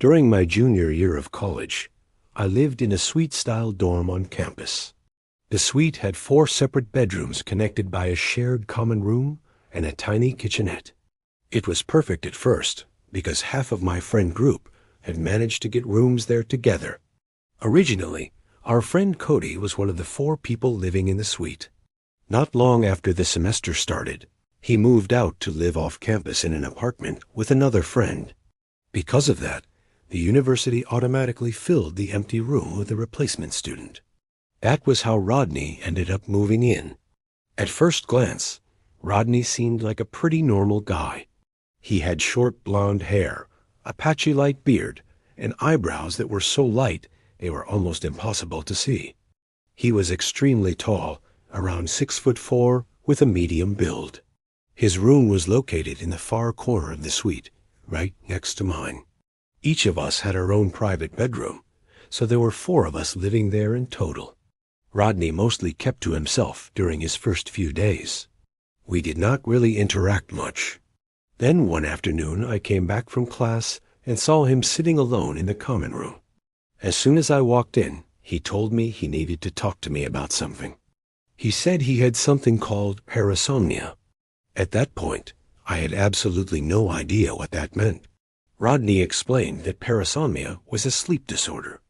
During my junior year of college, I lived in a suite-style dorm on campus. The suite had 4 separate bedrooms connected by a shared common room and a tiny kitchenette. It was perfect at first because half of my friend group had managed to get rooms there together. Originally, our friend Cody was one of the 4 people living in the suite. Not long after the semester started, he moved out to live off campus in an apartment with another friend. Because of that, the university automatically filled the empty room with a replacement student. That was how Rodney ended up moving in. At first glance, Rodney seemed like a pretty normal guy. He had short blonde hair, a patchy light beard, and eyebrows that were so light they were almost impossible to see. He was extremely tall, around 6'4", with a medium build. His room was located in the far corner of the suite, right next to mine. Each of us had our own private bedroom, so there were 4 of us living there in total. Rodney mostly kept to himself during his first few days. We did not really interact much. Then one afternoon I came back from class and saw him sitting alone in the common room. As soon as I walked in, he told me he needed to talk to me about something. He said he had something called parasomnia. At that point, I had absolutely no idea what that meant. Rodney explained that parasomnia was a sleep disorder.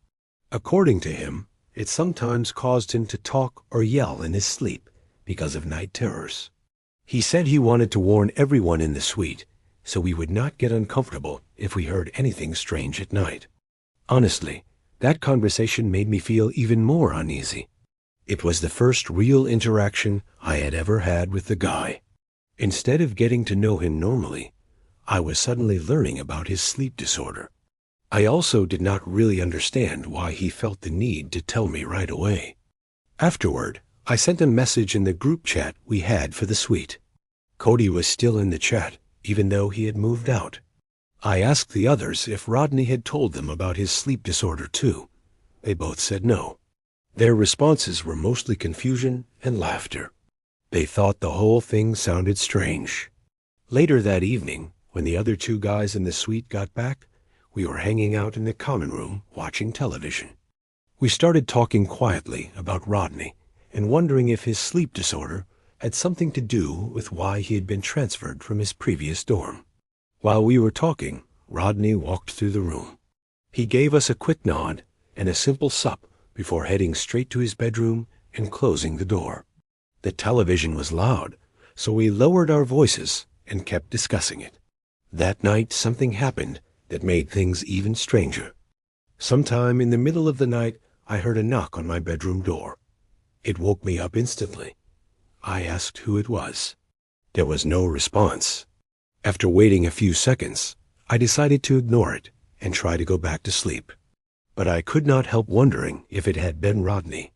According to him, it sometimes caused him to talk or yell in his sleep because of night terrors. He said he wanted to warn everyone in the suite so we would not get uncomfortable if we heard anything strange at night. Honestly, that conversation made me feel even more uneasy. It was the first real interaction I had ever had with the guy. Instead of getting to know him normally, I was suddenly learning about his sleep disorder. I also did not really understand why he felt the need to tell me right away. Afterward, I sent a message in the group chat we had for the suite. Cody was still in the chat, even though he had moved out. I asked the others if Rodney had told them about his sleep disorder too. They both said no. Their responses were mostly confusion and laughter. They thought the whole thing sounded strange. Later that evening, when the other 2 guys in the suite got back, we were hanging out in the common room watching television. We started talking quietly about Rodney and wondering if his sleep disorder had something to do with why he had been transferred from his previous dorm. While we were talking, Rodney walked through the room. He gave us a quick nod and a simple sup before heading straight to his bedroom and closing the door. The television was loud, so we lowered our voices and kept discussing it. That night, something happened that made things even stranger. Sometime in the middle of the night, I heard a knock on my bedroom door. It woke me up instantly. I asked who it was. There was no response. After waiting a few seconds, I decided to ignore it and try to go back to sleep. But I could not help wondering if it had been Rodney.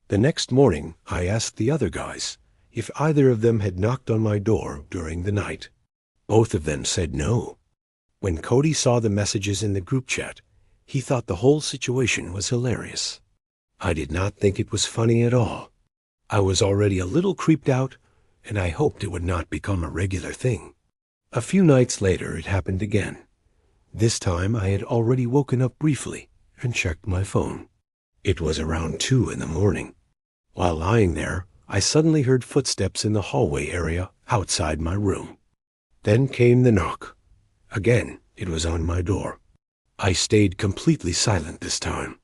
The next morning, I asked the other guys if either of them had knocked on my door during the night. Both of them said no. When Cody saw the messages in the group chat, he thought the whole situation was hilarious. I did not think it was funny at all. I was already a little creeped out, and I hoped it would not become a regular thing. A few nights later, it happened again. This time, I had already woken up briefly and checked my phone. It was around 2 in the morning. While lying there, I suddenly heard footsteps in the hallway area outside my room. Then came the knock. Again, it was on my door. I stayed completely silent this time.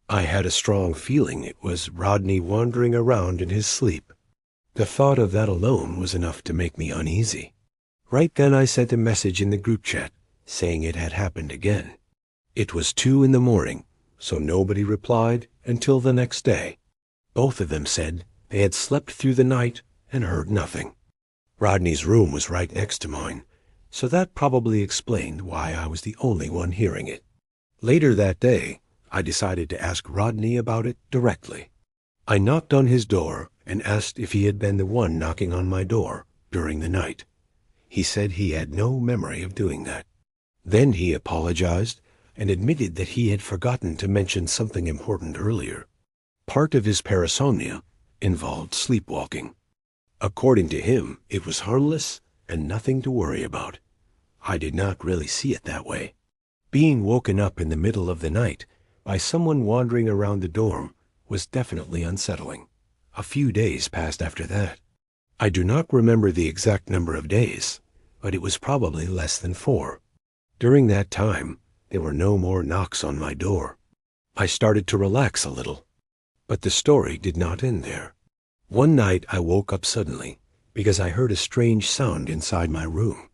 I had a strong feeling it was Rodney wandering around in his sleep. The thought of that alone was enough to make me uneasy. Right then I sent a message in the group chat saying it had happened again. It was 2 in the morning, so nobody replied until the next day. Both of them said they had slept through the night and heard nothing. Rodney's room was right next to mine, so that probably explained why I was the only one hearing it. Later that day, I decided to ask Rodney about it directly. I knocked on his door and asked if he had been the one knocking on my door during the night. He said he had no memory of doing that. Then he apologized and admitted that he had forgotten to mention something important earlier. Part of his parasomnia involved sleepwalking. According to him, it was harmless and nothing to worry about. I did not really see it that way. Being woken up in the middle of the night by someone wandering around the dorm was definitely unsettling. A few days passed after that. I do not remember the exact number of days, but it was probably less than 4. During that time, there were no more knocks on my door. I started to relax a little. But the story did not end there. One night I woke up suddenly because I heard a strange sound inside my room.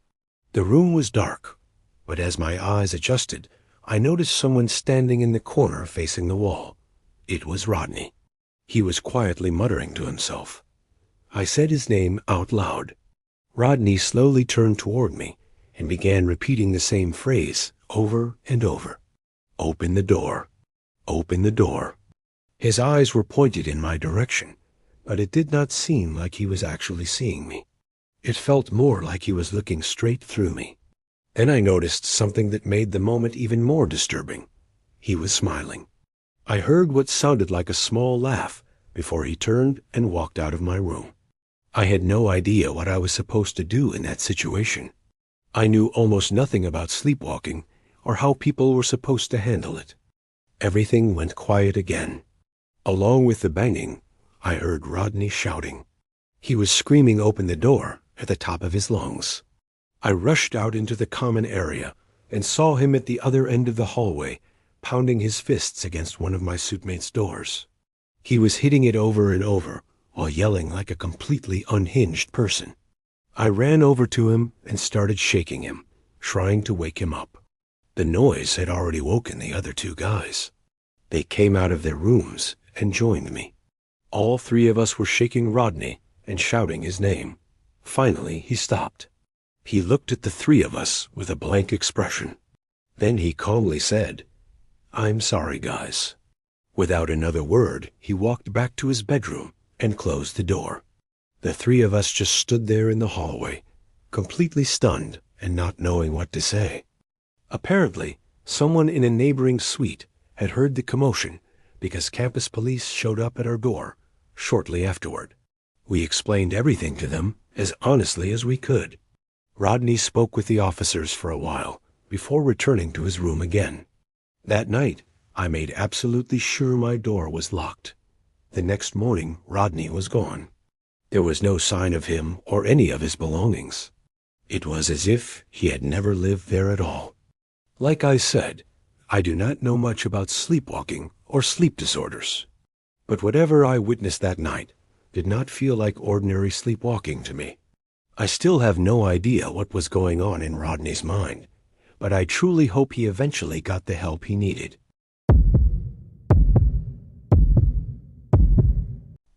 The room was dark, but as my eyes adjusted, I noticed someone standing in the corner facing the wall. It was Rodney. He was quietly muttering to himself. I said his name out loud. Rodney slowly turned toward me and began repeating the same phrase over and over. Open the door. Open the door. His eyes were pointed in my direction, but it did not seem like he was actually seeing me. It felt more like he was looking straight through me. Then I noticed something that made the moment even more disturbing. He was smiling. I heard what sounded like a small laugh before he turned and walked out of my room. I had no idea what I was supposed to do in that situation. I knew almost nothing about sleepwalking or how people were supposed to handle it. Everything went quiet again. Along with the banging, I heard Rodney shouting. He was screaming open the door at the top of his lungs. I rushed out into the common area and saw him at the other end of the hallway, pounding his fists against one of my suitemates' doors. He was hitting it over and over while yelling like a completely unhinged person. I ran over to him and started shaking him, trying to wake him up. The noise had already woken the other 2 guys. They came out of their rooms and joined me. All 3 of us were shaking Rodney and shouting his name. Finally, he stopped. He looked at the 3 of us with a blank expression. Then he calmly said, "I'm sorry, guys." Without another word, he walked back to his bedroom and closed the door. The 3 of us just stood there in the hallway, completely stunned and not knowing what to say. Apparently, someone in a neighboring suite had heard the commotion because campus police showed up at our door shortly afterward. We explained everything to them as honestly as we could. Rodney spoke with the officers for a while before returning to his room again. That night, I made absolutely sure my door was locked. The next morning, Rodney was gone. There was no sign of him or any of his belongings. It was as if he had never lived there at all. Like I said, I do not know much about sleepwalking or sleep disorders. But whatever I witnessed that night did not feel like ordinary sleepwalking to me. I still have no idea what was going on in Rodney's mind, but I truly hope he eventually got the help he needed.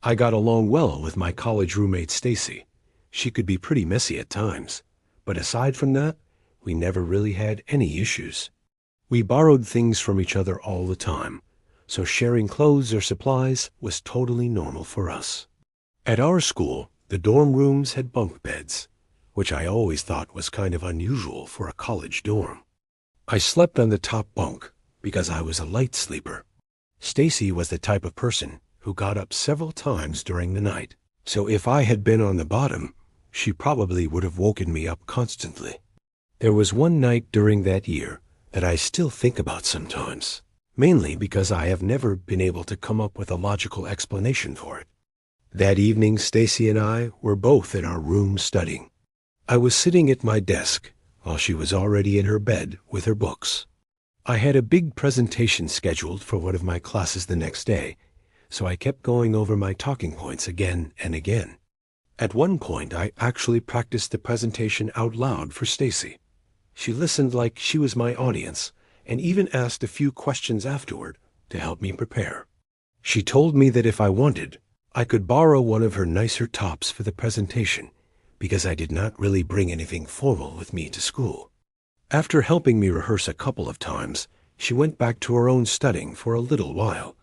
I got along well with my college roommate Stacy. She could be pretty messy at times, but aside from that, we never really had any issues. We borrowed things from each other all the time, so sharing clothes or supplies was totally normal for us. At our school, the dorm rooms had bunk beds, which I always thought was kind of unusual for a college dorm. I slept on the top bunk because I was a light sleeper. Stacy was the type of person who got up several times during the night, so if I had been on the bottom, she probably would have woken me up constantly. There was one night during that year that I still think about sometimes, mainly because I have never been able to come up with a logical explanation for it. That evening, Stacy and I were both in our room studying. I was sitting at my desk while she was already in her bed with her books. I had a big presentation scheduled for one of my classes the next day, so I kept going over my talking points again and again. At one point, I actually practiced the presentation out loud for Stacy. She listened like she was my audience and even asked a few questions afterward to help me prepare. She told me that if I wanted, I could borrow one of her nicer tops for the presentation because I did not really bring anything formal with me to school. After helping me rehearse a couple of times, she went back to her own studying for a little while,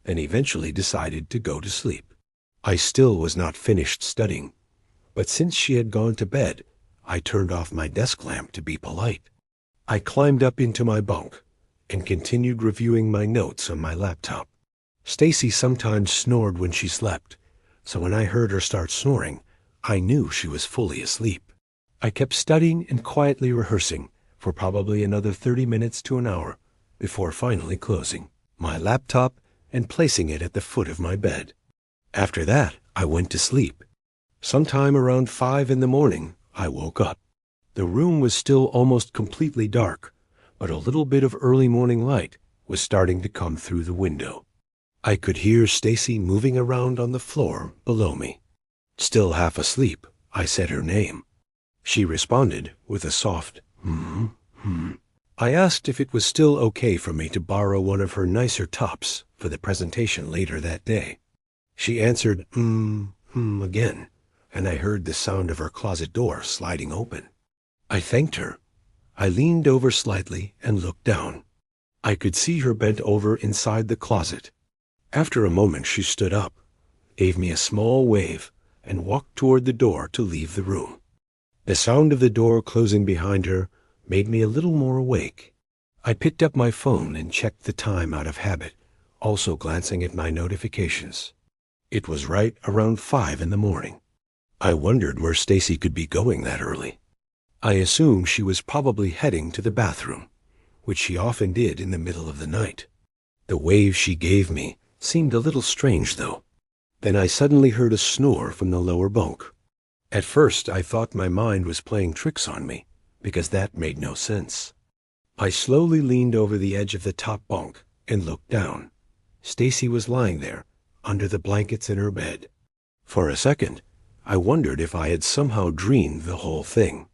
then eventually decided to go to sleep. I still was not finished studying, but since she had gone to bed, I turned off my desk lamp to be polite. I climbed up into my bunk and continued reviewing my notes on my laptop. Stacy sometimes snored when she slept, so when I heard her start snoring, I knew she was fully asleep. I kept studying and quietly rehearsing for probably another 30 minutes to an hour before finally closing my laptop and placing it at the foot of my bed. After that, I went to sleep. Sometime around 5 in the morning, I woke up. The room was still almost completely dark, but a little bit of early morning light was starting to come through the window. I could hear Stacy moving around on the floor below me. Still half asleep, I said her name. She responded with a soft, I asked if it was still okay for me to borrow one of her nicer tops for the presentation later that day. She answered, again, and I heard the sound of her closet door sliding open. I thanked her. I leaned over slightly and looked down. I could see her bent over inside the closet. After a moment, she stood up, gave me a small wave, and walked toward the door to leave the room. The sound of the door closing behind her made me a little more awake. I picked up my phone and checked the time out of habit, also glancing at my notifications. It was right around 5 in the morning. I wondered where Stacy could be going that early. I assumed she was probably heading to the bathroom, which she often did in the middle of the night. The wave she gave me seemed a little strange, though. Then I suddenly heard a snore from the lower bunk. At first, I thought my mind was playing tricks on me, because that made no sense. I slowly leaned over the edge of the top bunk and looked down. Stacy was lying there, under the blankets in her bed. For a second, I wondered if I had somehow dreamed the whole thing.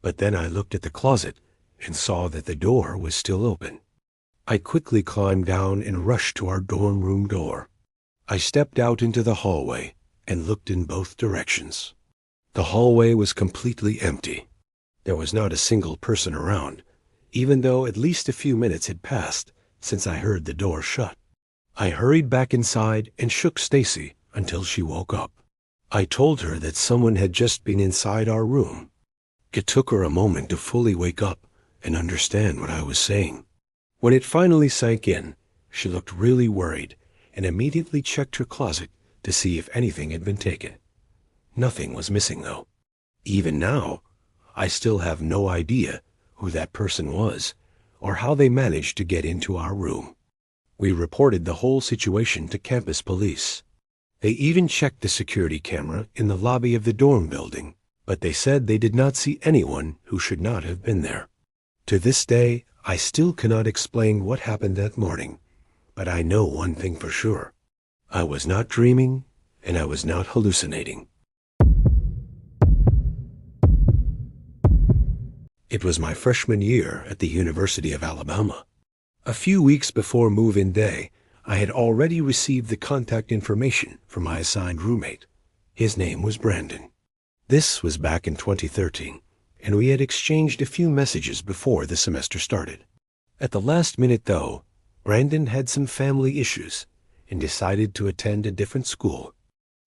But then I looked at the closet and saw that the door was still open. I quickly climbed down and rushed to our dorm room door. I stepped out into the hallway and looked in both directions. The hallway was completely empty. There was not a single person around, even though at least a few minutes had passed since I heard the door shut. I hurried back inside and shook Stacy until she woke up. I told her that someone had just been inside our room. It took her a moment to fully wake up and understand what I was saying. When it finally sank in, she looked really worried and immediately checked her closet to see if anything had been taken. Nothing was missing, though. Even now, I still have no idea who that person was or how they managed to get into our room. We reported the whole situation to campus police. They even checked the security camera in the lobby of the dorm building, but they said they did not see anyone who should not have been there. To this day, I still cannot explain what happened that morning, but I know one thing for sure. I was not dreaming, and I was not hallucinating. It was my freshman year at the University of Alabama. A few weeks before move-in day, I had already received the contact information from my assigned roommate. His name was Brandon. This was back in 2013, and we had exchanged a few messages before the semester started. At the last minute, though, Brandon had some family issues and decided to attend a different school.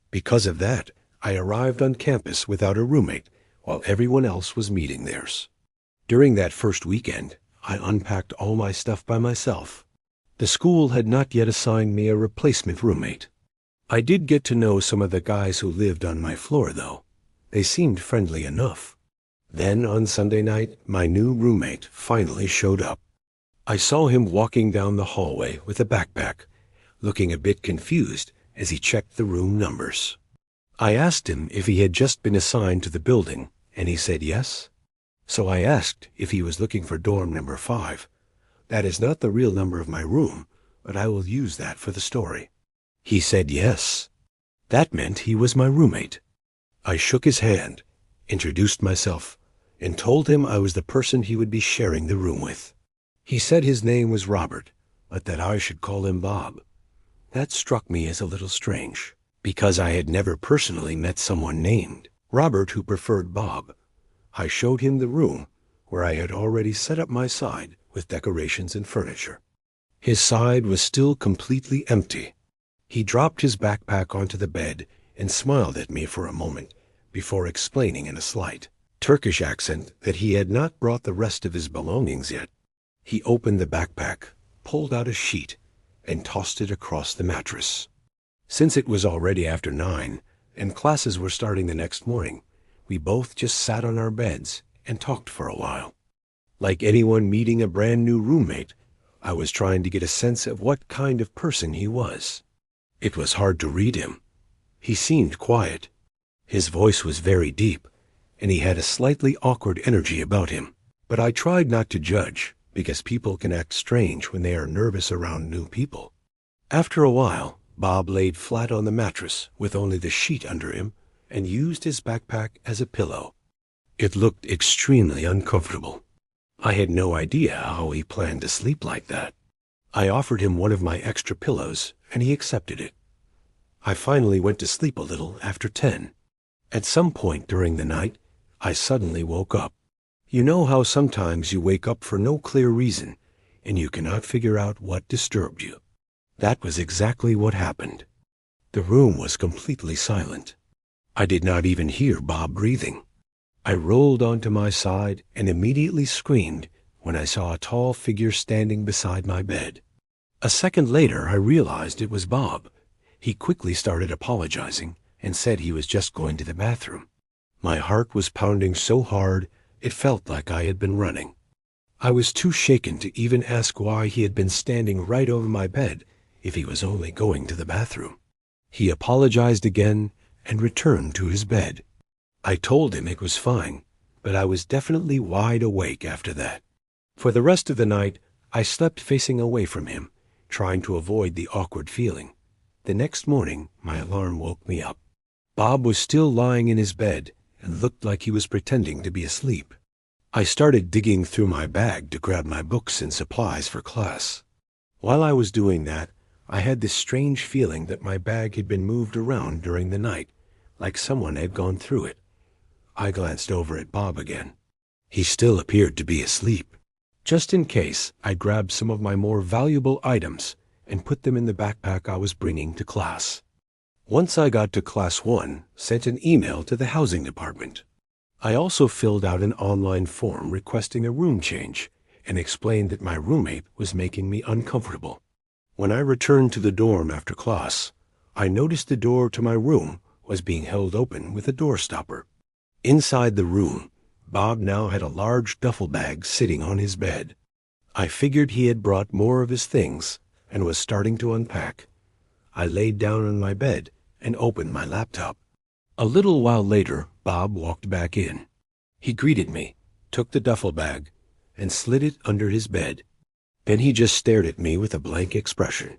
Because of that, I arrived on campus without a roommate while everyone else was meeting theirs. During that first weekend, I unpacked all my stuff by myself. The school had not yet assigned me a replacement roommate. I did get to know some of the guys who lived on my floor, though. They seemed friendly enough. Then, on Sunday night, my new roommate finally showed up. I saw him walking down the hallway with a backpack, looking a bit confused as he checked the room numbers. I asked him if he had just been assigned to the building, and he said yes. So I asked if he was looking for dorm number 5. That is not the real number of my room, but I will use that for the story. He said yes. That meant he was my roommate. I shook his hand, introduced myself, and told him I was the person he would be sharing the room with. He said his name was Robert, but that I should call him Bob. That struck me as a little strange, because I had never personally met someone named Robert who preferred Bob. I showed him the room, where I had already set up my side with decorations and furniture. His side was still completely empty. He dropped his backpack onto the bed and smiled at me for a moment before explaining in a slight Turkish accent that he had not brought the rest of his belongings yet. He opened the backpack, pulled out a sheet, and tossed it across the mattress. Since it was already after 9 and classes were starting the next morning, we both just sat on our beds and talked for a while. Like anyone meeting a brand new roommate, I was trying to get a sense of what kind of person he was. It was hard to read him. He seemed quiet. His voice was very deep, and he had a slightly awkward energy about him. But I tried not to judge, because people can act strange when they are nervous around new people. After a while, Bob laid flat on the mattress with only the sheet under him and used his backpack as a pillow. It looked extremely uncomfortable. I had no idea how he planned to sleep like that. I offered him one of my extra pillows, and he accepted it. I finally went to sleep a little after 10. At some point during the night, I suddenly woke up. You know how sometimes you wake up for no clear reason, and you cannot figure out what disturbed you? That was exactly what happened. The room was completely silent. I did not even hear Bob breathing. I rolled onto my side and immediately screamed when I saw a tall figure standing beside my bed. A second later, I realized it was Bob. He quickly started apologizing and said he was just going to the bathroom. My heart was pounding so hard, it felt like I had been running. I was too shaken to even ask why he had been standing right over my bed if he was only going to the bathroom. He apologized again and returned to his bed. I told him it was fine, but I was definitely wide awake after that. For the rest of the night, I slept facing away from him, trying to avoid the awkward feeling. The next morning, my alarm woke me up. Bob was still lying in his bed and looked like he was pretending to be asleep. I started digging through my bag to grab my books and supplies for class. While I was doing that, I had this strange feeling that my bag had been moved around during the night, like someone had gone through it. I glanced over at Bob again. He still appeared to be asleep. Just in case, I grabbed some of my more valuable items and put them in the backpack I was bringing to class. Once I got to Class 1, sent an email to the housing department. I also filled out an online form requesting a room change and explained that my roommate was making me uncomfortable. When I returned to the dorm after class, I noticed the door to my room was being held open with a door stopper. Inside the room, Bob now had a large duffel bag sitting on his bed. I figured he had brought more of his things and was starting to unpack. I laid down on my bed and opened my laptop. A little while later, Bob walked back in. He greeted me, took the duffel bag, and slid it under his bed. Then he just stared at me with a blank expression.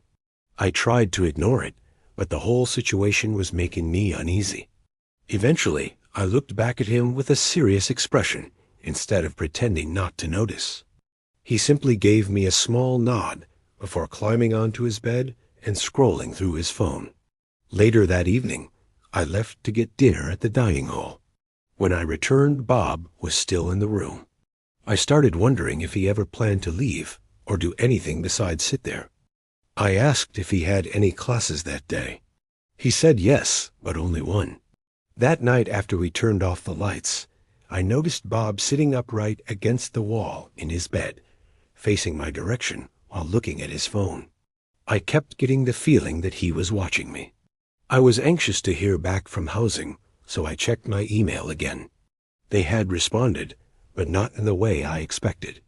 I tried to ignore it, but the whole situation was making me uneasy. Eventually, I looked back at him with a serious expression instead of pretending not to notice. He simply gave me a small nod before climbing onto his bed and scrolling through his phone. Later that evening, I left to get dinner at the dining hall. When I returned, Bob was still in the room. I started wondering if he ever planned to leave or do anything besides sit there. I asked if he had any classes that day. He said yes, but only one. That night after we turned off the lights, I noticed Bob sitting upright against the wall in his bed, facing my direction while looking at his phone. I kept getting the feeling that he was watching me. I was anxious to hear back from housing, so I checked my email again. They had responded, but not in the way I expected.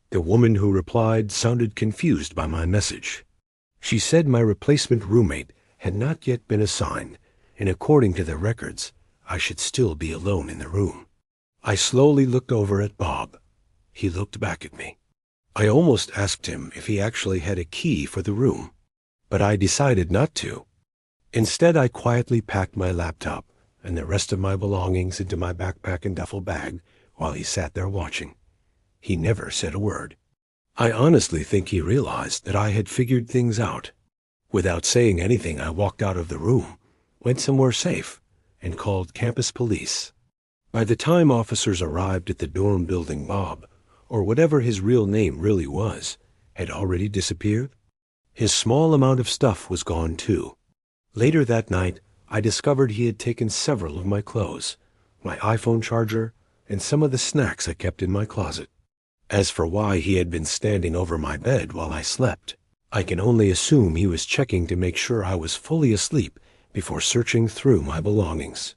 The woman who replied sounded confused by my message. She said my replacement roommate had not yet been assigned, and according to the records, I should still be alone in the room. I slowly looked over at Bob. He looked back at me. I almost asked him if he actually had a key for the room, but I decided not to. Instead, I quietly packed my laptop and the rest of my belongings into my backpack and duffel bag while he sat there watching. He never said a word. I honestly think he realized that I had figured things out. Without saying anything, I walked out of the room, went somewhere safe, and called campus police. By the time officers arrived at the dorm building, Bob, or whatever his real name really was, had already disappeared. His small amount of stuff was gone too. Later that night, I discovered he had taken several of my clothes, my iPhone charger, and some of the snacks I kept in my closet. As for why he had been standing over my bed while I slept, I can only assume he was checking to make sure I was fully asleep before searching through my belongings.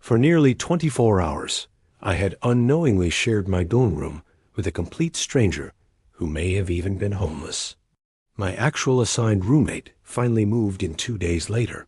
For nearly 24 hours, I had unknowingly shared my dorm room with a complete stranger who may have even been homeless. My actual assigned roommate finally moved in 2 days later.